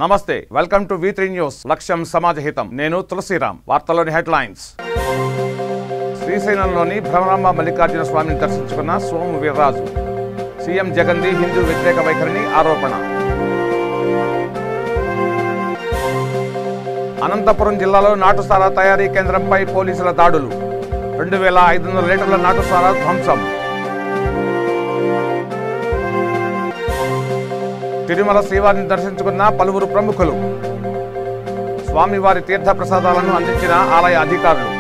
నమస్తే welcome to V3 news లక్ష్యం సమాజహితం నేను తులసిరామ్ వార్తలోని హెడ్లైన్స్ శ్రీశైలంలోని భ్రమరాంబ మల్లికార్జున స్వామిని దర్శించుకున్న సోము వీర్రాజు సీఎం జగన్ది హిందూ వ్యతిరేక వైఖరిని ఆరోపణ అనంతపురం జిల్లాలో నాటుసారా తయారీ కేంద్రంపై పోలీసుల దాడులు 2500 లీటర్ల నాటుసారా ధ్వంసం తిరుమల శ్రీవారిని దర్శించుకున్న పలువురు ప్రముఖులు స్వామివారి తీర్థ ప్రసాదాలను అందించిన ఆలయ అధికారులు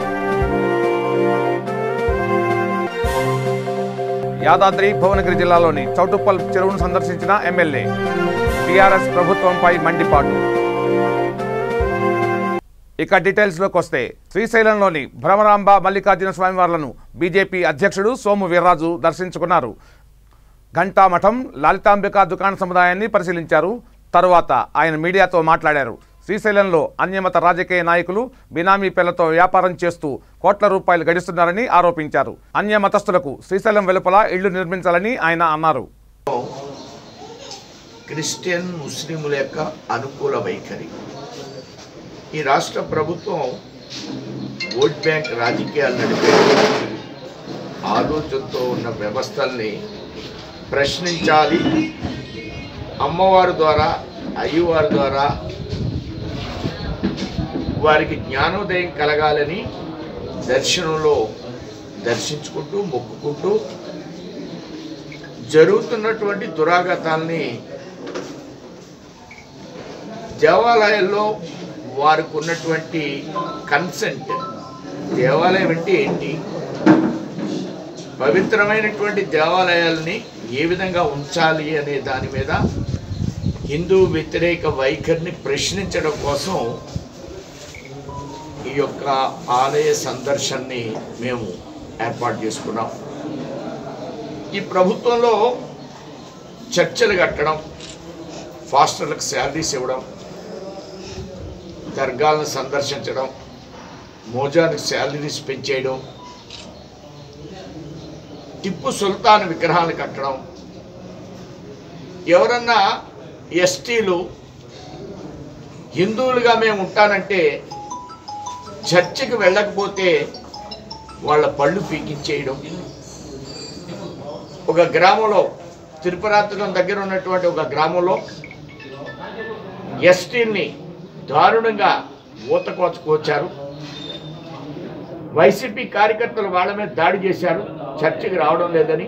యాదాద్రి భువనగిరి జిల్లాలోని చౌటుప్పల్ చెరువును సందర్శించిన ఎమ్మెల్యే టీఆర్ఎస్ ప్రభుత్వంపై మండిపాటు ఇక డీటెయిల్స్లోకి వస్తే శ్రీశైలంలోని భ్రమరాంబ మల్లికార్జున స్వామివార్లను బీజేపీ అధ్యక్షుడు సోము వీర్రాజు దర్శించుకున్నారు. ఘంటామఠం లలితాంబిక దుకాణ సముదాయాన్ని పరిశీలించారు. తరువాత ఆయన మీడియాతో మాట్లాడారు. శ్రీశైలంలో అన్యమత రాజకీయ నాయకులు బినామీ పేర్లతో వ్యాపారం చేస్తూ కోట్ల రూపాయలు గడిస్తున్నారని ఆరోపించారు. అన్యమతస్థులకు శ్రీశైలం వెలుపల ఇళ్లు నిర్మించాలని ఆయన అన్నారు. క్రిస్టియన్ ముస్లింల యొక్క అనుకూల వైఖరి ఈ రాష్ట్ర ప్రభుత్వం ఓట్ బ్యాంక్ రాజకీయాలు నడిపే ఆలోచనతో ఉన్న వ్యవస్థల్ని ప్రశ్నించాలి. అమ్మవారి ద్వారా అయ్యవారి ద్వారా వారికి జ్ఞానోదయం కలగాలని దర్శనంలో దర్శించుకుంటూ మొక్కుకుంటూ జరుగుతున్నటువంటి దురాగతాల్ని దేవాలయాల్లో వారికి ఉన్నటువంటి కన్సెంట్ దేవాలయం అంటే ఏంటి, పవిత్రమైనటువంటి దేవాలయాలని ఏ విధంగా ఉంచాలి అనే దాని మీద హిందూ వ్యతిరేక వైఖరిని ప్రశ్నించడం కోసం ఈ యొక్క ఆలయ సందర్శనని మేము ఏర్పాటు చేసుకున్నాం. ఈ ప్రభుత్వంలో చర్చలు కట్టడం, ఫాస్టర్లకు శాలరీస్ ఇవ్వడం, దర్గాలను సందర్శించడం, మోజానికి శాలరీస్ పెంచేయడం, టిప్పు సుల్తాన్ విగ్రహాలు కట్టడం, ఎవరన్నా ఎస్టీలు హిందువులుగా మేము ఉంటానంటే చర్చికి వెళ్ళకపోతే వాళ్ళ పళ్ళు పీకించేయడం, ఒక గ్రామంలో తిరుపరాత్రం దగ్గర ఉన్నటువంటి ఒక గ్రామంలో ఎస్టీల్ని దారుణంగా ఊతకోచుకొచ్చారు. వైసీపీ కార్యకర్తలు వాళ్ళ మీద దాడి చేశారు, చర్చికి రావడం లేదని.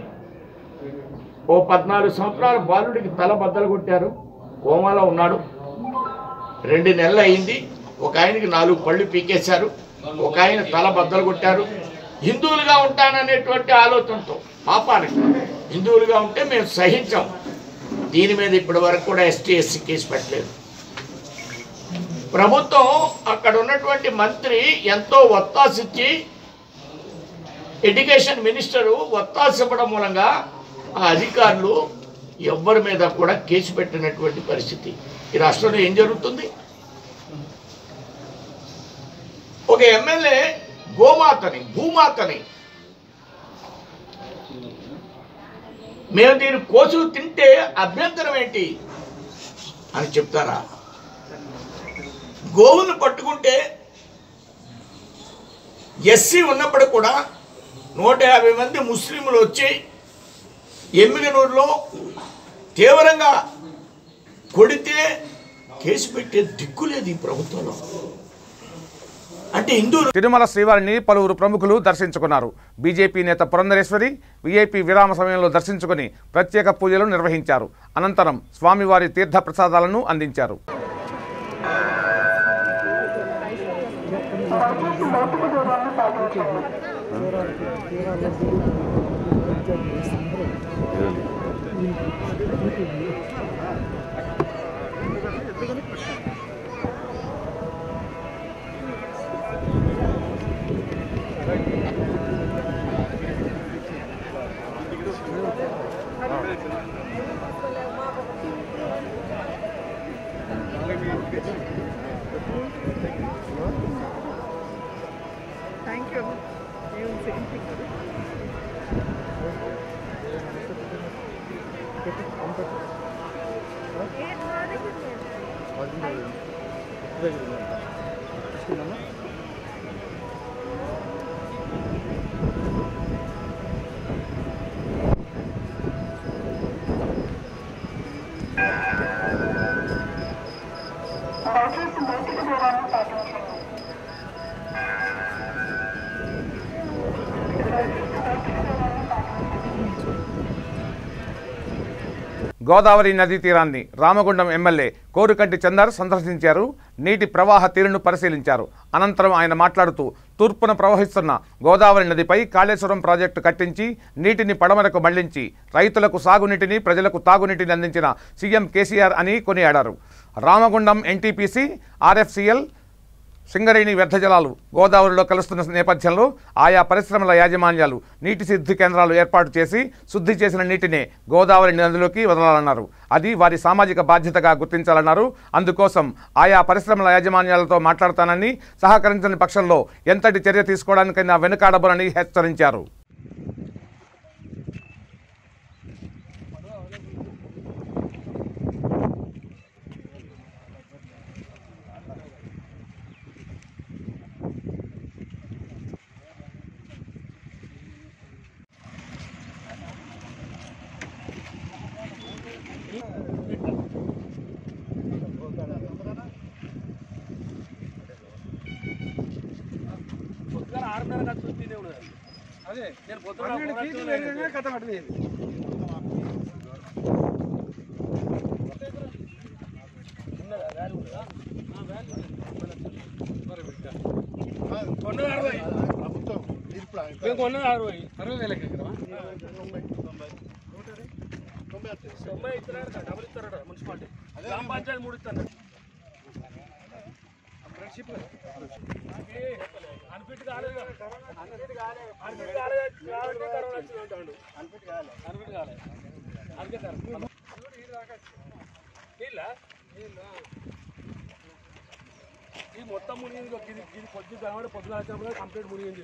ఓ 14 సంవత్సరాల బాలుడికి తల బద్దలు కొట్టారు, కోమాలో ఉన్నాడు. 2 నెలలు అయింది. ఒక ఆయనకి 4 పళ్ళు పీకేశారు, ఒక ఆయన తల బద్దలు కొట్టారు. హిందువులుగా ఉంటాననేటువంటి ఆలోచనతో పాపానికి హిందువులుగా ఉంటే మేము సహించాం. దీని మీద ఇప్పటి వరకు కూడా ఎస్టీ కేసు పెట్టలేదు. ప్రభుత్వం అక్కడ ఉన్నటువంటి మంత్రి ఎంతో ఒత్తాసిచ్చి ఎడ్యుకేషన్ మినిస్టరు ఒత్తాసివ్వడం మూలంగా ఆ అధికారులు ఎవ్వరి మీద కూడా కేసు పెట్టినటువంటి పరిస్థితి. ఈ రాష్ట్రంలో ఏం జరుగుతుంది? ఒక ఎమ్మెల్యే గోమాతని భూమాతని మేము దీని కోసు తింటే అభ్యంతరం ఏంటి అని చెప్తారా? గోవును పట్టుకుంటే ఎస్సీ ఉన్నప్పుడు కూడా 150 మంది ముస్లింలు వచ్చి ఎమ్మిగనూరులో తీవ్రంగా కొడితే కేసు పెట్టే దిక్కులేదు ఈ ప్రభుత్వంలో. అంటే హిందువులు తిరుమల శ్రీవారిని పలువురు ప్రముఖులు దర్శించుకున్నారు. బీజేపీ నేత పురంధరేశ్వరి వీఐపీ విరామ సమయంలో దర్శించుకుని ప్రత్యేక పూజలు నిర్వహించారు. అనంతరం స్వామివారి తీర్థ ప్రసాదాలను అందించారు. Thank you. Even same thing. Godavari నదీ తీరాన్ని రామగుండం ఎమ్మెల్యే కోరుకంటి చందర్ సందర్శించారు. నీటి ప్రవాహ తీరును పరిశీలించారు. అనంతరం ఆయన మాట్లాడుతూ తూర్పున ప్రవహిస్తున్న గోదావరి నదిపై కాళేశ్వరం ప్రాజెక్టు కట్టించి నీటిని పడమరకు మళ్లించి రైతులకు సాగునీటిని ప్రజలకు తాగునీటిని అందించిన సీఎం కేసీఆర్ అని కొనియాడారు. రామగుండం ఎన్టీపీసీ ఆర్ఎఫ్సిఎల్ సింగరేణి వ్యర్థ జలాలు గోదావరిలో కలుస్తున్న నేపథ్యంలో ఆయా పరిశ్రమల యాజమాన్యాలు నీటి శుద్ధి కేంద్రాలు ఏర్పాటు చేసి శుద్ధి చేసిన నీటినే గోదావరి నదిలోకి వదలాలన్నారు. అది వారి సామాజిక బాధ్యతగా గుర్తించాలన్నారు. అందుకోసం ఆయా పరిశ్రమల యాజమాన్యాలతో మాట్లాడతానని, సహకరించని పక్షంలో ఎంతటి చర్య తీసుకోవడానికైనా వెనుకాడబోనని హెచ్చరించారు. అదే నేను పొద్దున కథ పట్టింది కొన్నది 60,000 90 ఇస్తున్నారు. డబ్బులు ఇస్తారట మున్సిపాలిటీ, గ్రామ పంచాయతీ 3 ఇస్తున్నారు. అన్ఫిట్ కాలేదు ఈ మొత్తం మునిగింది. ఇది కొద్ది కావాలి పొద్దున కంప్లీట్ మునిగింది.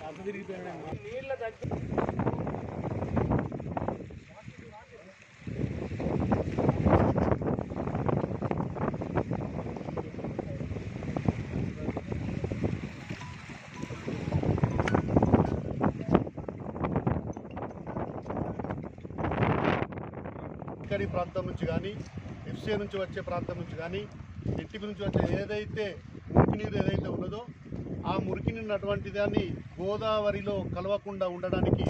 అంత తిరిగిపోయినా నీళ్ళ దగ్గర ప్రాంతం నుంచి కానీ, ఎఫ్సీఏ నుంచి వచ్చే ప్రాంతం నుంచి కానీ, ఎన్టీపీ నుంచి వచ్చే ఏదైతే మురికి నీరు ఏదైతే ఉన్నదో ఆ మురికి నీరు అటువంటి దాన్ని గోదావరిలో కలవకుండా ఉండడానికి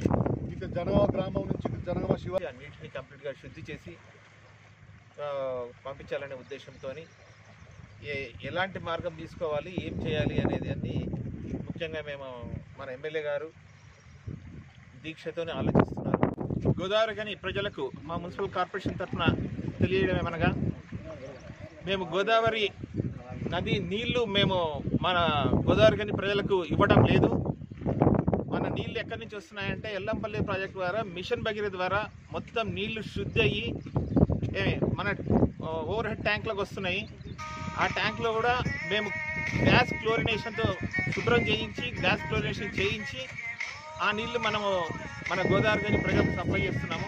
ఇక జనగామ గ్రామం నుంచి జనగామ శివ నీటిని కంప్లీట్గా శుద్ధి చేసి పంపించాలనే ఉద్దేశంతో ఎలాంటి మార్గం తీసుకోవాలి, ఏం చేయాలి అనేది అన్ని ముఖ్యంగా మేము మన ఎమ్మెల్యే గారు దీక్షతోనే ఆలోచిస్తున్నారు. గోదావరి కానీ ప్రజలకు మా మున్సిపల్ కార్పొరేషన్ తరఫున తెలియడమేమనగా, మేము గోదావరి నది నీళ్లు మేము మన గోదావరి కానీ ప్రజలకు ఇవ్వడం లేదు. మన నీళ్లు ఎక్కడి నుంచి వస్తున్నాయంటే ఎల్లంపల్లి ప్రాజెక్టు ద్వారా, మిషన్ భగీరథ ద్వారా మొత్తం నీళ్లు శుద్ధి అయ్యి మన ఓవర్ హెడ్ ట్యాంక్లకు వస్తున్నాయి. ఆ ట్యాంక్లో కూడా మేము గ్యాస్ క్లోరినేషన్తో శుభ్రం చేయించి, గ్యాస్ క్లోరినేషన్ చేయించి ఆ నీళ్లు మనము మన గోదావరి కానీ ప్రజలకు సప్లై చేస్తున్నాము.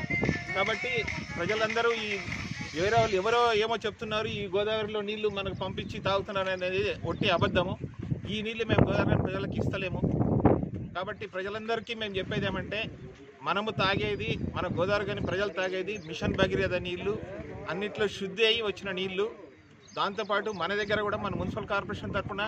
కాబట్టి ప్రజలందరూ ఈ వేరే వాళ్ళు ఎవరో ఏమో చెప్తున్నారు, ఈ గోదావరిలో నీళ్లు మనకు పంపించి తాగుతున్నారు అనేది ఒట్టి అబద్ధము. ఈ నీళ్లు మేము గోదావరి ప్రజలకు ఇస్తలేము. కాబట్టి ప్రజలందరికీ మేము చెప్పేది ఏమంటే, మనము తాగేది, మన గోదావరి కానీ ప్రజలు తాగేది మిషన్ భగీరథ నీళ్లు, అన్నిట్లో శుద్ధి అయ్యి వచ్చిన నీళ్లు. దాంతోపాటు మన దగ్గర కూడా మన మున్సిపల్ కార్పొరేషన్ తరఫున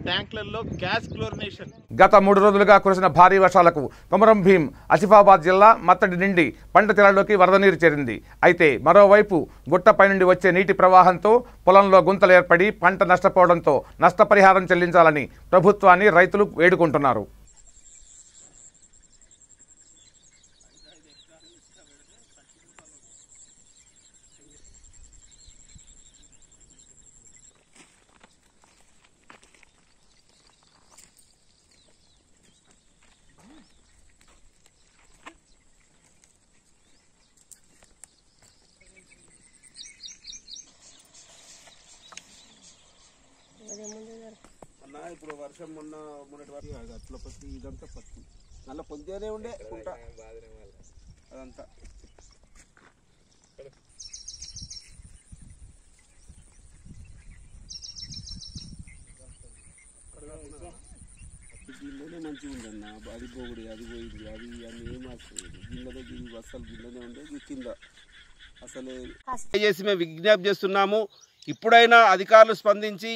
ట్యాంకులలో గ్యాస్ క్లోరినేషన్. గత 3 రోజులుగా కురిసిన భారీ వర్షాలకు కొమరం భీం ఆసిఫాబాద్ జిల్లా మత్తడి నిండి పంట తీరాల్లోకి వరద నీరు చేరింది. అయితే మరోవైపు గుట్టపై నుండి వచ్చే నీటి ప్రవాహంతో పొలంలో గుంతలు ఏర్పడి పంట నష్టపోవడంతో నష్టపరిహారం చెల్లించాలని ప్రభుత్వాన్ని రైతులు వేడుకుంటున్నారు. అన్న ఇప్పుడు వర్షం మొన్నటి వరకు అట్లా పత్తి ఇదంతా పత్తి నల్ల పొద్దునే ఉండే అదంతా అది పోగుడి అది పోయింది అది అన్నీ ఏం గిన్నెలో అసలు గిన్నెనే ఉండే కింద అసలే చేసి మేము విజ్ఞప్తి చేస్తున్నాము. ఇప్పుడైనా అధికారులు స్పందించి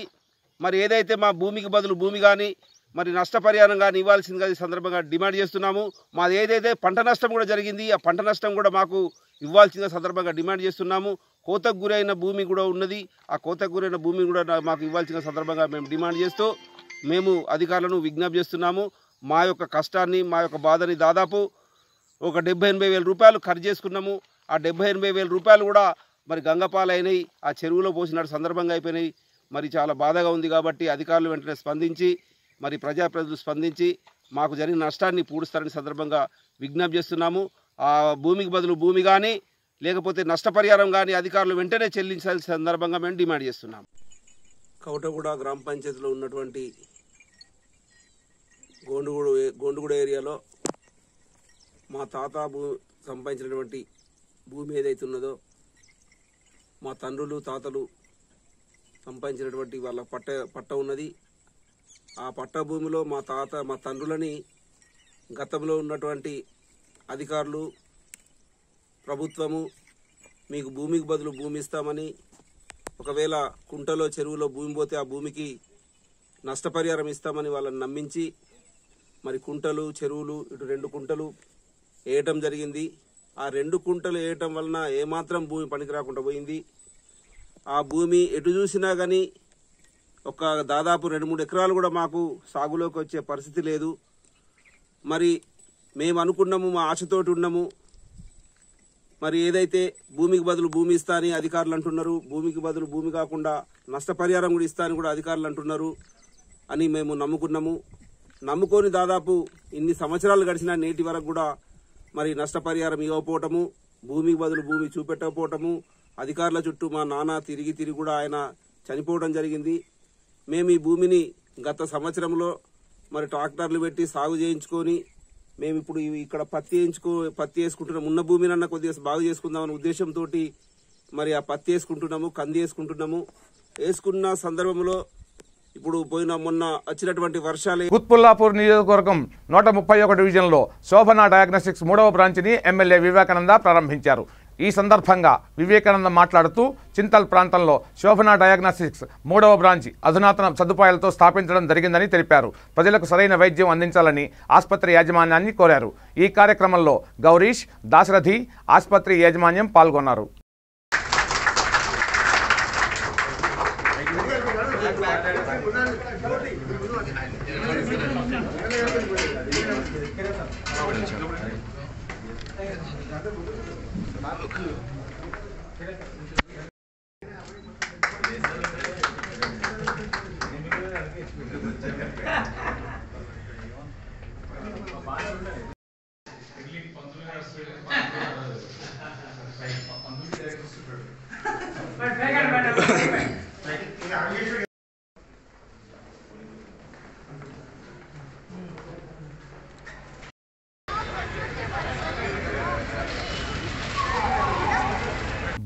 మరి ఏదైతే మా భూమికి బదులు భూమి కానీ మరి నష్టపరిహారం కానీ ఇవ్వాల్సిందిగా ఈ సందర్భంగా డిమాండ్ చేస్తున్నాము. మాది ఏదైతే పంట నష్టం కూడా జరిగింది ఆ పంట నష్టం కూడా మాకు ఇవ్వాల్సిందిగా సందర్భంగా డిమాండ్ చేస్తున్నాము. కోతకు గురైన భూమి కూడా ఉన్నది, ఆ కోతకు గురైన భూమి కూడా మాకు ఇవ్వాల్సిన సందర్భంగా మేము డిమాండ్ చేస్తూ మేము అధికారులను విజ్ఞప్తి చేస్తున్నాము. మా యొక్క కష్టాన్ని మా యొక్క బాధని దాదాపు ఒక 70-80 వేల రూపాయలు ఖర్చు చేసుకున్నాము. ఆ 70-80 వేల రూపాయలు కూడా మరి గంగపాలైనవి, ఆ చెరువులో పోసిన సందర్భంగా అయిపోయినాయి. మరి చాలా బాధగా ఉంది. కాబట్టి అధికారులు వెంటనే స్పందించి మరి ప్రజాప్రతినిధులు స్పందించి మాకు జరిగిన నష్టాన్ని పూడుస్తారని సందర్భంగా విజ్ఞప్తి చేస్తున్నాము. ఆ భూమికి బదులు భూమి కానీ లేకపోతే నష్టపరిహారం కానీ అధికారులు వెంటనే చెల్లించాల్సిన సందర్భంగా మేము డిమాండ్ చేస్తున్నాము. కౌటగూడ గ్రామ పంచాయతీలో ఉన్నటువంటి గోండుగూడ ఏరియాలో మా తాత సంపాదించినటువంటి భూమి ఏదైతే ఉన్నదో మా తండ్రులు తాతలు సంపాదించినటువంటి వాళ్ళ పట్ట ఉన్నది. ఆ పట్ట భూమిలో మా తండ్రులని గతంలో ఉన్నటువంటి అధికారులు ప్రభుత్వము మీకు భూమికి బదులు భూమి ఇస్తామని, ఒకవేళ కుంటలో చెరువులో భూమి పోతే ఆ భూమికి నష్టపరిహారం ఇస్తామని వాళ్ళని నమ్మించి మరి కుంటలు చెరువులు ఇటు 2 కుంటలు వేయటం జరిగింది. ఆ 2 కుంటలు వేయటం వలన ఏమాత్రం భూమి పనికి రాకుండా పోయింది. ఆ భూమి ఎటు చూసినా కానీ ఒక దాదాపు 2-3 ఎకరాలు కూడా మాకు సాగులోకి వచ్చే పరిస్థితి లేదు. మరి మేము అనుకున్నాము, మా ఆశతోటి ఉన్నాము. మరి ఏదైతే భూమికి బదులు భూమి ఇస్తా అని అధికారులు అంటున్నారు, భూమికి బదులు భూమి కాకుండా నష్టపరిహారం కూడా ఇస్తా అని కూడా అధికారులు అంటున్నారు అని మేము నమ్ముకున్నాము. నమ్ముకొని దాదాపు ఇన్ని సంవత్సరాలు గడిచిన నేటి వరకు కూడా మరి నష్టపరిహారం ఇవ్వకపోవటము, భూమికి బదులు భూమి చూపెట్టకపోవటము, అధికారుల చుట్టూ మా నాన్న తిరిగి కూడా ఆయన చనిపోవడం జరిగింది. మేము ఈ భూమిని గత సంవత్సరంలో మరి ట్రాక్టర్లు పెట్టి సాగు చేయించుకొని మేము ఇప్పుడు ఇక్కడ పత్తి వేసుకుంటున్నాం. ఉన్న భూమినన్నా కొద్దిగా బాగు చేసుకుందామనే ఉద్దేశంతో మరి ఆ పత్తి వేసుకుంటున్నాము, కంది వేసుకుంటున్నాము. వేసుకున్న సందర్భంలో ఇప్పుడు మొన్న వచ్చినటువంటి వర్షాలు కుత్బుల్లాపూర్ నియోజకవర్గం 131 డివిజన్లో శోభన డయాగ్నోస్టిక్స్ 3వ బ్రాంచ్ని ఎమ్మెల్యే వివేకానంద ప్రారంభించారు. ఈ సందర్భంగా వివేకానంద మాట్లాడుతూ చింతల్ ప్రాంతంలో శోభన డయాగ్నోస్టిక్స్ 3వ బ్రాంచ్ అధునాతన సదుపాయాలతో స్థాపించడం జరిగిందని తెలిపారు. ప్రజలకు సరైన వైద్యం అందించాలని ఆసుపత్రి యాజమాన్యాన్ని కోరారు. ఈ కార్యక్రమంలో గౌరీష్, దాశరథి ఆసుపత్రి యాజమాన్యం పాల్గొన్నారు.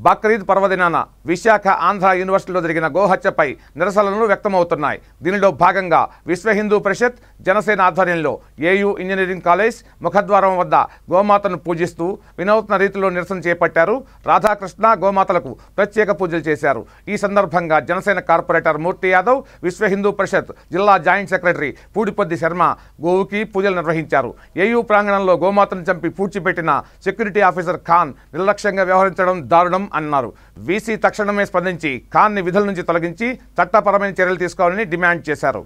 బక్రీద్ పర్వదినాన విశాఖ ఆంధ్ర యూనివర్సిటీలో జరిగిన గోహత్యపై నిరసనలు వ్యక్తమవుతున్నాయి. దీనిలో భాగంగా విశ్వ హిందూ పరిషత్, జనసేన ఆధ్వర్యంలో ఏయూ ఇంజనీరింగ్ కాలేజ్ ముఖద్వారం వద్ద గోమాతను పూజిస్తూ వినూత్న రీతిలో నిరసన చేపట్టారు. రాధాకృష్ణ గోమాతలకు ప్రత్యేక పూజలు చేశారు. ఈ సందర్భంగా జనసేన కార్పొరేటర్ మూర్తి యాదవ్, విశ్వ హిందూ పరిషత్ జిల్లా జాయింట్ సెక్రటరీ పూడిపొద్ది శర్మ గోవుకి పూజలు నిర్వహించారు. ఏయూ ప్రాంగణంలో గోమాతను చంపి పూడ్చిపెట్టిన సెక్యూరిటీ ఆఫీసర్ ఖాన్ నిర్లక్ష్యంగా వ్యవహరించడం దారుణం అన్నారు. వీసీ తక్షణమే స్పందించి ఖాన్ ని విధుల నుంచి తొలగించి చట్టపరమైన చర్యలు తీసుకోవాలని డిమాండ్ చేశారు.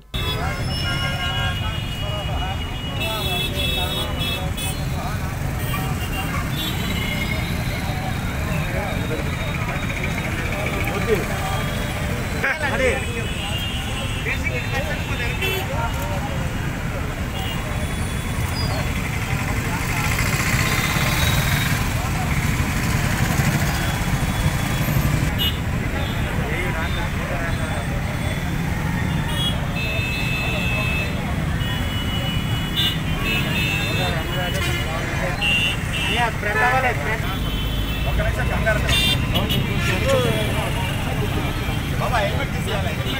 బాబా హెల్మెట్ తీసుకోవాలి.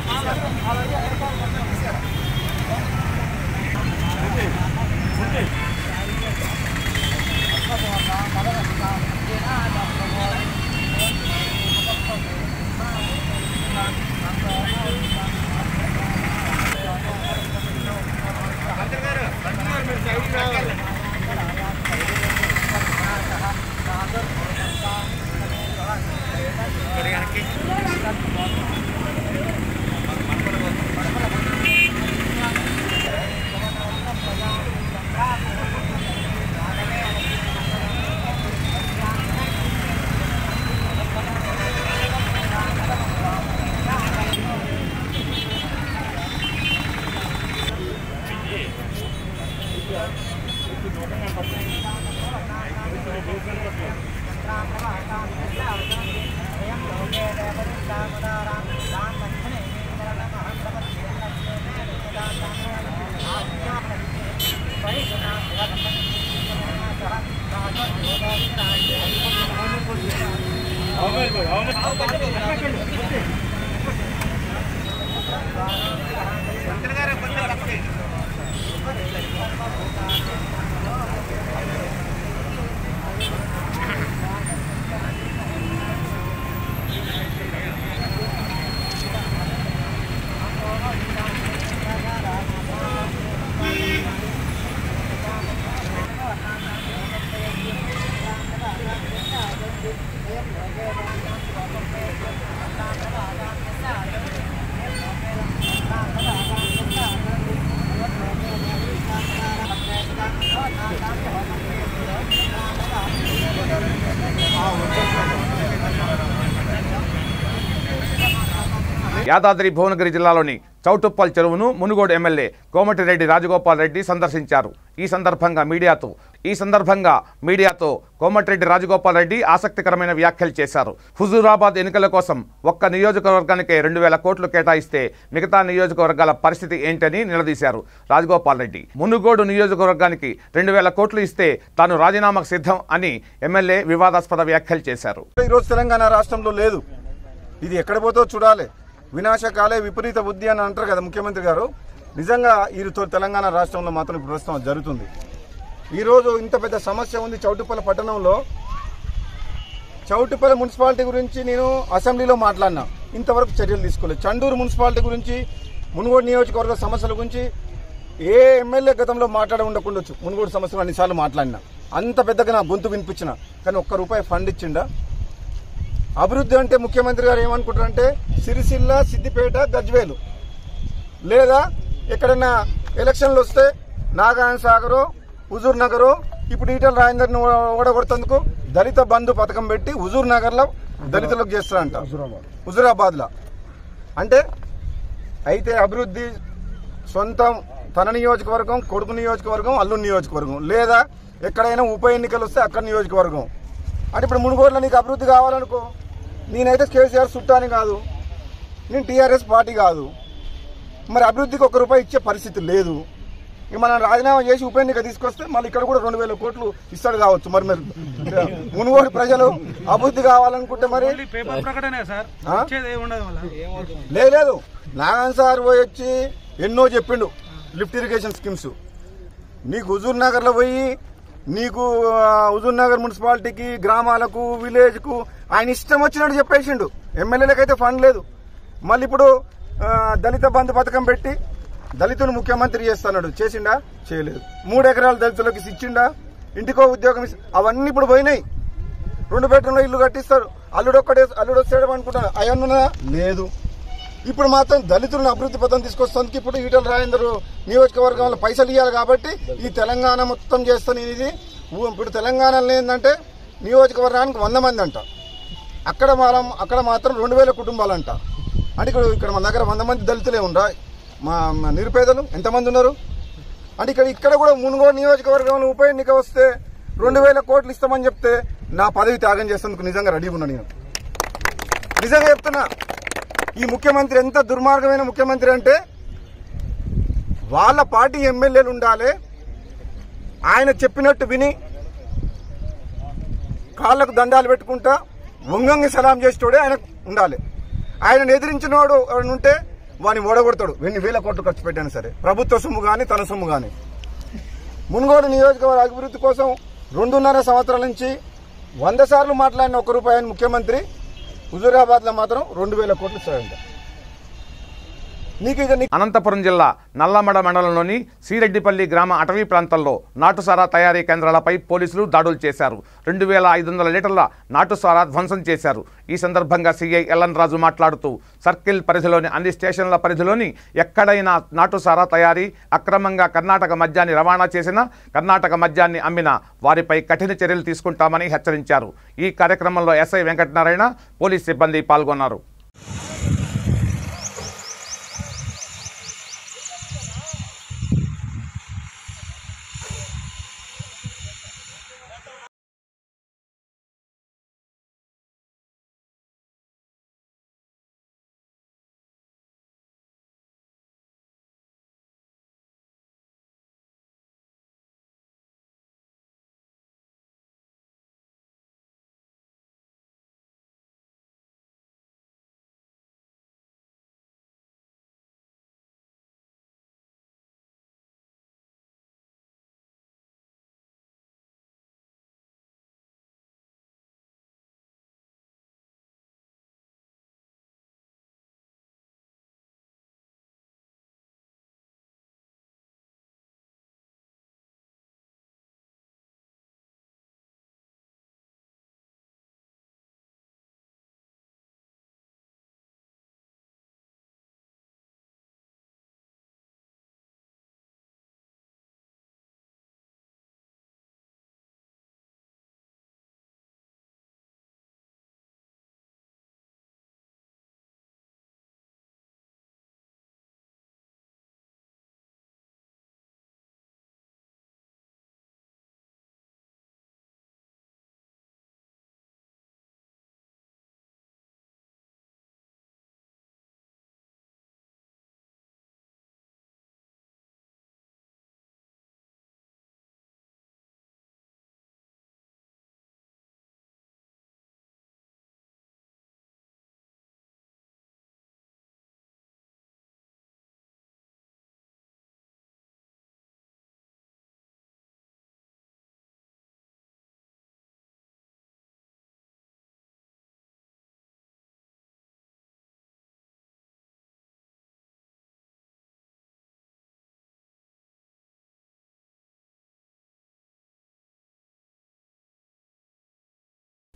యాదాద్రి భువనగిరి జిల్లాలోని చౌటుప్పల్ చెరువును మునుగోడు ఎమ్మెల్యే కోమటిరెడ్డి రాజగోపాల్ రెడ్డి సందర్శించారు. ఈ సందర్భంగా మీడియాతో కోమటిరెడ్డి రాజగోపాల్ రెడ్డి ఆసక్తికరమైన వ్యాఖ్యలు చేశారు. హుజూరాబాద్ ఎన్నికల కోసం ఒక్క నియోజకవర్గానికే 2000 కోట్లు కేటాయిస్తే మిగతా నియోజకవర్గాల పరిస్థితి ఏంటని నిలదీశారు రాజగోపాల్ రెడ్డి. మునుగోడు నియోజకవర్గానికి 2000 కోట్లు ఇస్తే తాను రాజీనామాకు సిద్ధం అని ఎమ్మెల్యే వివాదాస్పద వ్యాఖ్యలు చేశారు. ఈరోజు తెలంగాణ రాష్ట్రంలో లేదు, ఇది ఎక్కడ పోతో చూడాలి. వినాశకాలే విపరీత బుద్ధి అని అంటారు కదా ముఖ్యమంత్రి గారు. నిజంగా ఈ తెలంగాణ రాష్ట్రంలో మాత్రం ఇప్పుడు ప్రస్తుతం జరుగుతుంది. ఈరోజు ఇంత పెద్ద సమస్య ఉంది చౌటుప్పల్ పట్టణంలో. చౌటుప్పల్ మున్సిపాలిటీ గురించి నేను అసెంబ్లీలో మాట్లాడినా, ఇంతవరకు చర్యలు తీసుకోలేదు. చండూరు మున్సిపాలిటీ గురించి, మునుగోడు నియోజకవర్గ సమస్యల గురించి ఏ ఎమ్మెల్యే గతంలో మాట్లాడి ఉండకుండొచ్చు. మునుగోడు సమస్యలు అన్నిసార్లు మాట్లాడినా, అంత పెద్దగా నా గొంతు వినిపించిన, కానీ ₹1 ఫండ్ ఇచ్చిండా? అభివృద్ధి అంటే ముఖ్యమంత్రి గారు ఏమనుకుంటారంటే సిరిసిల్ల, సిద్దిపేట, గజ్వేలు, లేదా ఎక్కడన్నా ఎలక్షన్లు వస్తే నాగార్జున సాగరు, హుజూర్ నగరు, ఇప్పుడు ఈటల రాజేందర్ని ఓడగొడుతందుకు దళిత బంధు పథకం పెట్టి హుజూర్ నగర్లో దళితులకు చేస్తారంట, హుజూరాబాద్లో. అంటే అయితే అభివృద్ధి సొంతం తన నియోజకవర్గం, కొడుకు నియోజకవర్గం, అల్లుడి నియోజకవర్గం, లేదా ఎక్కడైనా ఉప ఎన్నికలు వస్తే అక్కడ నియోజకవర్గం. అంటే ఇప్పుడు మునుగోడులో నీకు అభివృద్ధి కావాలనుకో, నేనైతే కేసీఆర్ చుట్టాని కాదు, నేను టీఆర్ఎస్ పార్టీ కాదు, మరి అభివృద్ధికి ₹1 ఇచ్చే పరిస్థితి లేదు. ఇక మనం రాజీనామా చేసి ఉప ఎన్నిక తీసుకొస్తే మళ్ళీ ఇక్కడ కూడా 2000 కోట్లు ఇస్తాడు కావచ్చు. మరి మునుగోడు ప్రజలు అభివృద్ధి కావాలనుకుంటే మరి లేదు. నాగార్జున సార్ పోయి వచ్చి ఎన్నో చెప్పిండు లిఫ్ట్ ఇరిగేషన్ స్కీమ్స్. నీకు హుజూర్ నగర్లో పోయి నీకు హుజూర్ నగర్ మున్సిపాలిటీకి, గ్రామాలకు, విలేజ్కు ఆయన ఇష్టం వచ్చినట్టు చెప్పేసిండు. ఎమ్మెల్యేలకైతే ఫండ్ లేదు. మళ్ళీ ఇప్పుడు దళిత బంధు పథకం పెట్టి దళితులు ముఖ్యమంత్రి చేస్తున్నాడు. చేసిండా? చేయలేదు. 3 ఎకరాలు దళితులకు ఇచ్చిండా? ఇంటికో ఉద్యోగం అవన్నీ ఇప్పుడు పోయినాయి. 2 బెడ్రూమ్లో ఇల్లు కట్టిస్తారు. అల్లుడు వస్తాడు అనుకుంటాను, అయ్యన్నా లేదు. ఇప్పుడు మాత్రం దళితులను అభివృద్ధి పథకం తీసుకొస్తానికి ఇప్పుడు ఈటల రాజేందర్ నియోజకవర్గంలో పైసలు ఇవ్వాలి కాబట్టి ఈ తెలంగాణ మొత్తం చేస్తాను. ఇది ఇప్పుడు తెలంగాణలో ఏంటంటే నియోజకవర్గానికి 100 మంది అంట, అక్కడ మాత్రం 2000 కుటుంబాలు అంట. అంటే ఇక్కడ మన దగ్గర 100 మంది దళితులే ఉండరా? మా నిరుపేదలు ఎంతమంది ఉన్నారు? అంటే ఇక్కడ కూడా మునుగోడు నియోజకవర్గంలో ఉప ఎన్నిక వస్తే 2000 కోట్లు ఇస్తామని చెప్తే నా పదవి త్యాగం చేసేందుకు నిజంగా రెడీగా ఉన్నా. నేను నిజంగా చెప్తున్నా, ఈ ముఖ్యమంత్రి ఎంత దుర్మార్గమైన ముఖ్యమంత్రి అంటే వాళ్ళ పార్టీ ఎమ్మెల్యేలు ఉండాలి, ఆయన చెప్పినట్టు విని కాళ్లకు దండాలు పెట్టుకుంటా వంగంగి సలాం చేసేటోడే ఆయన ఉండాలి. ఆయన ఎదిరించినోడు ఉంటే వాడిని ఓడగొడతాడు. 2000 కోట్లు ఖర్చు పెట్టాను సరే, ప్రభుత్వ సొమ్ము కానీ తన సొమ్ము కానీ. మునుగోడు నియోజకవర్గ అభివృద్ధి కోసం 2.5 సంవత్సరాల నుంచి 100 సార్లు మాట్లాడిన ₹1 ముఖ్యమంత్రి హుజూరాబాద్లో మాత్రం 2000 కోట్లు ఇస్తాడంట. నీకు ఇక అనంతపురం జిల్లా నల్లమడ మండలంలోని శ్రీరెడ్డిపల్లి గ్రామ అటవీ ప్రాంతంలో నాటుసారా తయారీ కేంద్రాలపై పోలీసులు దాడులు చేశారు. 2500 లీటర్ల నాటుసారా ధ్వంసం చేశారు. ఈ సందర్భంగా సీఐ ఎల్ఎన్ రాజు మాట్లాడుతూ సర్కిల్ పరిధిలోని అన్ని స్టేషన్ల పరిధిలోని ఎక్కడైనా నాటుసారా తయారీ అక్రమంగా కర్ణాటక మద్యాన్ని రవాణా చేసిన కర్ణాటక మద్యాన్ని అమ్మిన వారిపై కఠిన చర్యలు తీసుకుంటామని హెచ్చరించారు. ఈ కార్యక్రమంలో ఎస్ఐ వెంకటనారాయణ పోలీస్ సిబ్బంది పాల్గొన్నారు.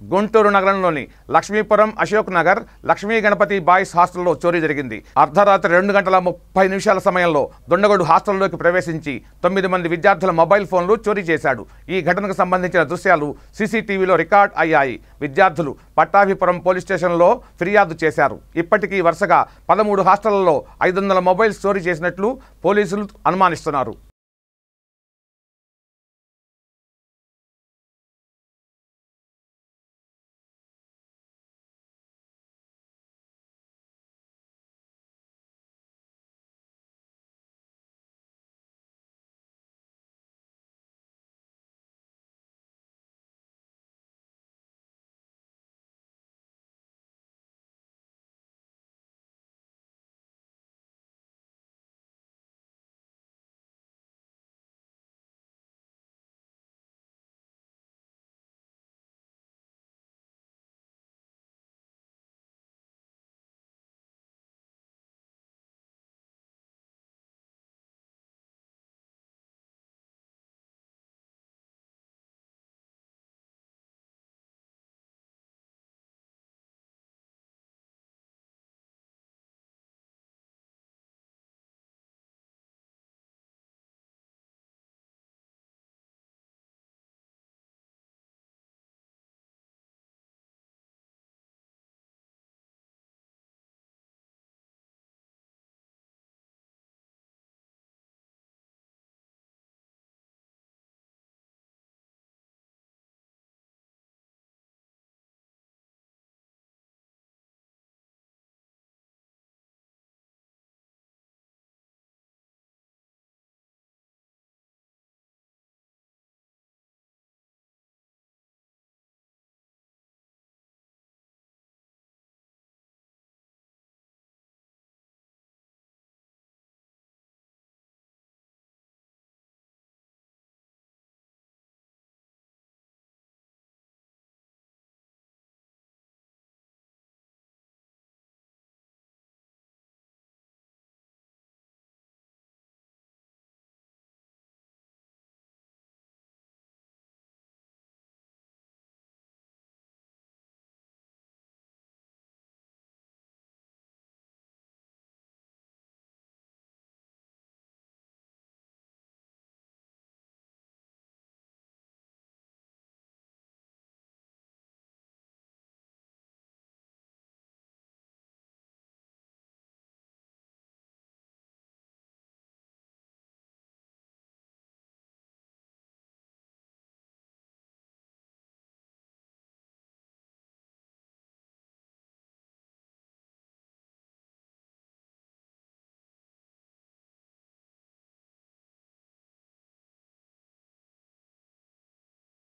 గుంటూరు నగరంలోని లక్ష్మీపురం అశోక్ నగర్ లక్ష్మీ గణపతి బాయ్స్ హాస్టల్లో చోరీ జరిగింది. అర్ధరాత్రి 2:30 సమయంలో దొండగోడు హాస్టల్లోకి ప్రవేశించి 9 మంది విద్యార్థుల మొబైల్ ఫోన్లు చోరీ చేశాడు. ఈ ఘటనకు సంబంధించిన దృశ్యాలు సీసీటీవీలో రికార్డ్ అయ్యాయి. విద్యార్థులు పట్టాభిపురం పోలీస్ స్టేషన్లో ఫిర్యాదు చేశారు. ఇప్పటికీ వరుసగా 13 హాస్టళ్లలో 500 మొబైల్స్ చోరీ చేసినట్లు పోలీసులు అనుమానిస్తున్నారు.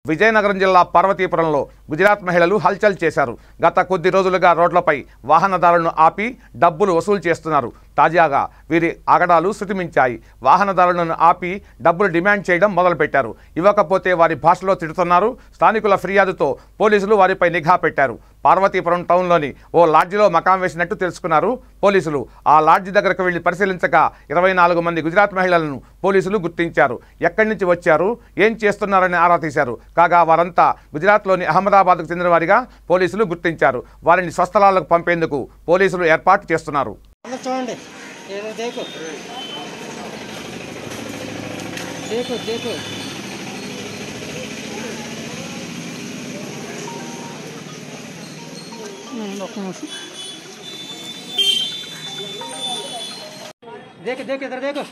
విజయనగరం జిల్లా పార్వతీపురంలో గుజరాత్ మహిళలు హల్చల్ చేశారు. గత కొద్ది రోజులుగా రోడ్లపై వాహనదారులను ఆపి డబ్బులు వసూలు చేస్తున్నారు. తాజాగా వీరి ఆగడాలు శృతిమించాయి. వాహనదారులను ఆపి డబ్బులు డిమాండ్ చేయడం మొదలుపెట్టారు. ఇవ్వకపోతే వారి భాషలో తిడుతున్నారు. స్థానికుల ఫిర్యాదుతో పోలీసులు వారిపై నిఘా పెట్టారు. పార్వతీపురం టౌన్లోని ఓ లాడ్జిలో మకాం వేసినట్టు తెలుసుకున్నారు పోలీసులు. ఆ లాడ్జి దగ్గరకు వెళ్లి పరిశీలించగా 24 మంది గుజరాత్ మహిళలను పోలీసులు గుర్తించారు. ఎక్కడి నుంచి వచ్చారు, ఏం చేస్తున్నారని ఆరా తీశారు. కాగా వారంతా గుజరాత్లోని అహ్మదాబాద్కు చెందిన వారిగా పోలీసులు గుర్తించారు. వారిని స్వస్థలాలకు పంపేందుకు పోలీసులు ఏర్పాటు చేస్తున్నారు. చూడండి देख देख इधर देखो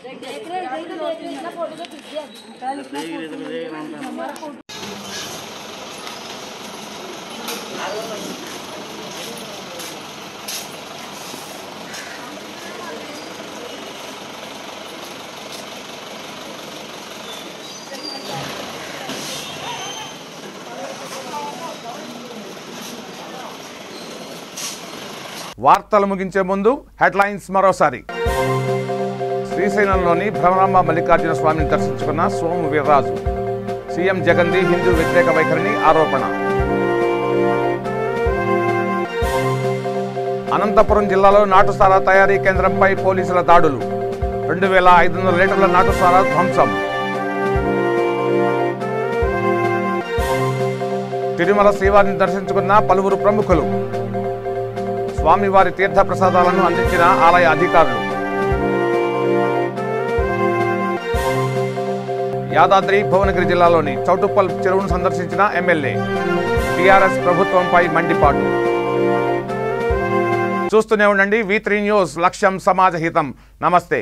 వార్తలు ముగించే ముందు హెడ్లైన్స్ మరోసారి. శ్రీశైలంలోని భ్రమరాంబ మల్లికార్జున స్వామిని దర్శించుకున్న సోము వీర్రాజు. సీఎం జగన్ది హిందూ వ్యతిరేక వైఖరిని ఆరోపణ. అనంతపురం జిల్లాలో నాటుసారా తయారీ కేంద్రంపై పోలీసుల దాడులు. 2500 లీటర్ల నాటుసారా ధ్వంసం. తిరుమల శ్రీవారిని దర్శించుకున్న పలువురు ప్రముఖులు. స్వామివారి తీర్థ ప్రసాదాలను అందించిన ఆలయ అధికారులు. యాదాద్రి భువనగిరి జిల్లాలోని చౌటుప్పల్ చెరువును సందర్శించిన ఎమ్మెల్యే. టీఆర్ఎస్ ప్రభుత్వంపై మండిపాటు. చూస్తూనే ఉండండి V3 న్యూస్, లక్ష్యం సమాజ హితం. నమస్తే.